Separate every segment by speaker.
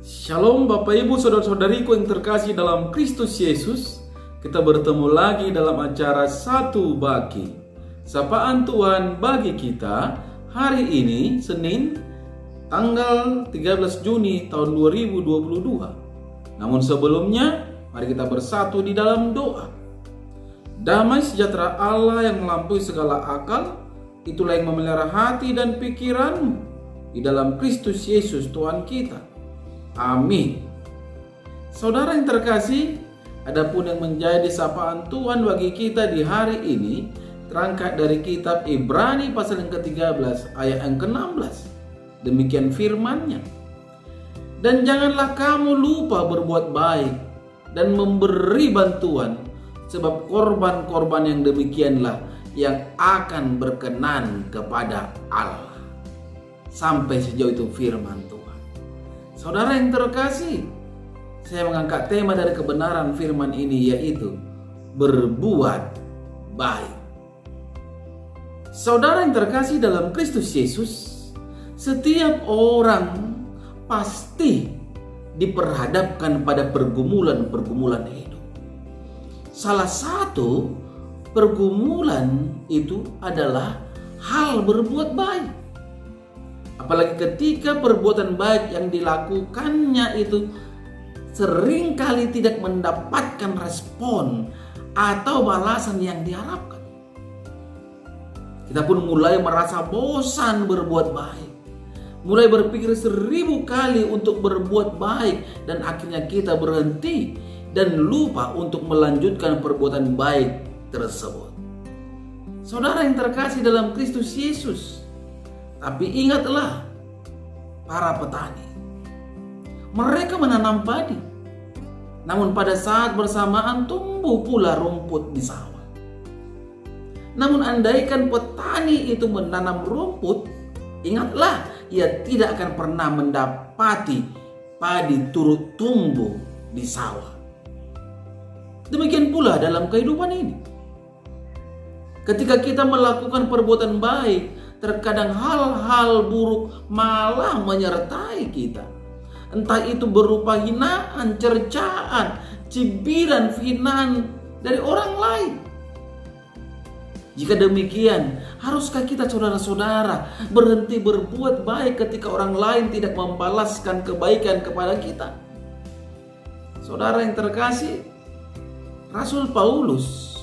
Speaker 1: Shalom Bapak Ibu Saudara-saudariku yang terkasih dalam Kristus Yesus. Kita bertemu lagi dalam acara Satu Bagi. Sapaan Tuhan bagi kita hari ini Senin tanggal 13 Juni tahun 2022. Namun sebelumnya mari kita bersatu di dalam doa. Damai sejahtera Allah yang melampaui segala akal, itulah yang memelihara hati dan pikiranmu di dalam Kristus Yesus Tuhan kita. Amin. Saudara yang terkasih, adapun yang menjadi sapaan Tuhan bagi kita di hari ini terangkat dari kitab Ibrani pasal yang ke-13 ayat yang ke-16. Demikian firman-Nya. Dan janganlah kamu lupa berbuat baik dan memberi bantuan, sebab korban-korban yang demikianlah yang akan berkenan kepada Allah. Sampai sejauh itu firman Tuhan. Saudara yang terkasih, saya mengangkat tema dari kebenaran firman ini, yaitu berbuat baik. Saudara yang terkasih dalam Kristus Yesus, setiap orang pasti diperhadapkan pada pergumulan-pergumulan hidup. Salah satu pergumulan itu adalah hal berbuat baik. Apalagi ketika perbuatan baik yang dilakukannya itu seringkali tidak mendapatkan respon atau balasan yang diharapkan. Kita pun mulai merasa bosan berbuat baik. Mulai berpikir 1000 kali untuk berbuat baik, dan akhirnya kita berhenti dan lupa untuk melanjutkan perbuatan baik tersebut. Saudara yang terkasih dalam Kristus Yesus, tapi ingatlah para petani. Mereka menanam padi, namun pada saat bersamaan tumbuh pula rumput di sawah. Namun andaikan petani itu menanam rumput, ingatlah ia tidak akan pernah mendapati padi turut tumbuh di sawah. Demikian pula dalam kehidupan ini. Ketika kita melakukan perbuatan baik, terkadang hal-hal buruk malah menyertai kita. Entah itu berupa hinaan, cercaan, cibiran, hinaan dari orang lain. Jika demikian, haruskah kita saudara-saudara berhenti berbuat baik ketika orang lain tidak membalaskan kebaikan kepada kita? Saudara yang terkasih, Rasul Paulus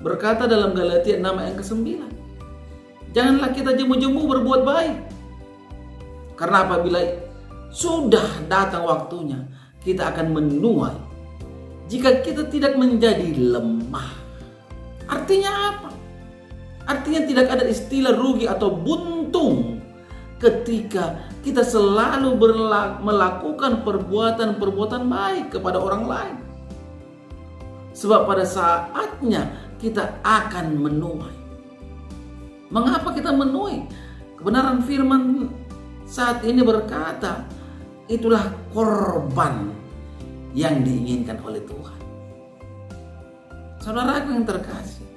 Speaker 1: berkata dalam Galatia 6 ayat ke-9, janganlah kita jemu-jemu berbuat baik. Karena apabila sudah datang waktunya, kita akan menuai jika kita tidak menjadi lemah. Artinya apa? Artinya tidak ada istilah rugi atau buntung ketika kita selalu melakukan perbuatan-perbuatan baik kepada orang lain. Sebab pada saatnya kita akan menuai. Mengapa kita menuai? Kebenaran firman saat ini berkata, itulah korban yang diinginkan oleh Tuhan. Saudaraku yang terkasih,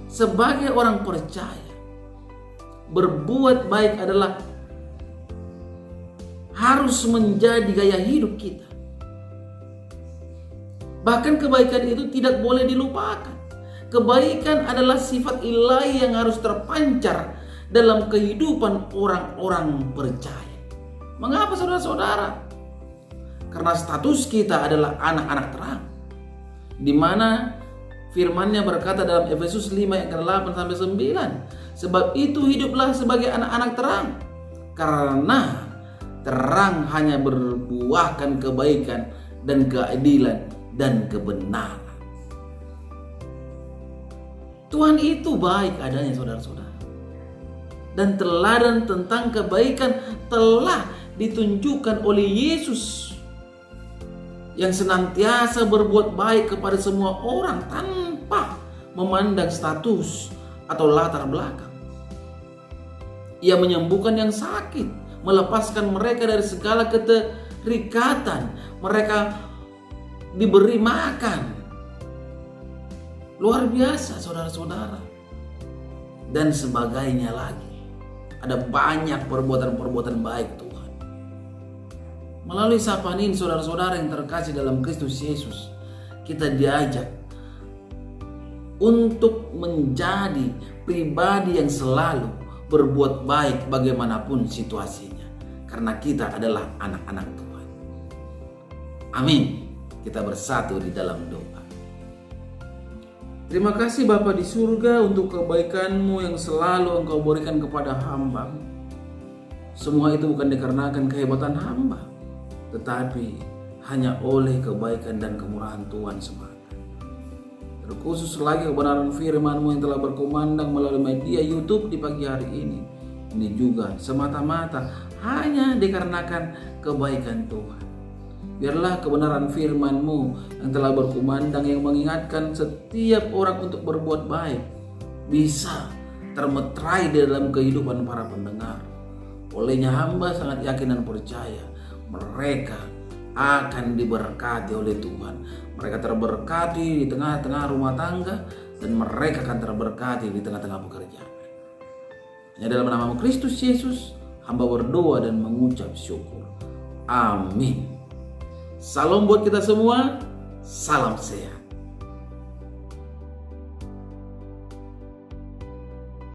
Speaker 1: sebagai orang percaya, berbuat baik adalah harus menjadi gaya hidup kita. Bahkan kebaikan itu tidak boleh dilupakan. Kebaikan adalah sifat ilahi yang harus terpancar dalam kehidupan orang-orang percaya. Mengapa saudara-saudara? Karena status kita adalah anak-anak terang. Di mana firman-Nya berkata dalam Efesus 5 ayat 8 sampai 9, sebab itu hiduplah sebagai anak-anak terang, karena terang hanya berbuahkan kebaikan dan keadilan dan kebenaran. Tuhan itu baik adanya saudara-saudara. Dan teladan tentang kebaikan telah ditunjukkan oleh Yesus, yang senantiasa berbuat baik kepada semua orang tanpa memandang status atau latar belakang. Ia menyembuhkan yang sakit, melepaskan mereka dari segala keterikatan. Mereka diberi makan. Luar biasa saudara-saudara. Dan sebagainya lagi. Ada banyak perbuatan-perbuatan baik Tuhan. Melalui sapaan ini saudara-saudara yang terkasih dalam Kristus Yesus, kita diajak untuk menjadi pribadi yang selalu berbuat baik bagaimanapun situasinya. Karena kita adalah anak-anak Tuhan. Amin. Kita bersatu di dalam doa. Terima kasih Bapa di surga untuk kebaikan-Mu yang selalu Engkau berikan kepada hamba. Semua itu bukan dikarenakan kehebatan hamba, tetapi hanya oleh kebaikan dan kemurahan Tuhan semata. Terkhusus lagi kebenaran firman-Mu yang telah berkumandang melalui media YouTube di pagi hari ini. Ini juga semata-mata hanya dikarenakan kebaikan Tuhan. Biarlah kebenaran firman-Mu yang telah berkumandang yang mengingatkan setiap orang untuk berbuat baik bisa termeterai di dalam kehidupan para pendengar. Olehnya hamba sangat yakin dan percaya mereka akan diberkati oleh Tuhan. Mereka terberkati di tengah-tengah rumah tangga dan mereka akan terberkati di tengah-tengah pekerjaan. Hanya dalam nama Kristus Yesus hamba berdoa dan mengucap syukur. Amin. Salam buat kita semua. Salam sehat.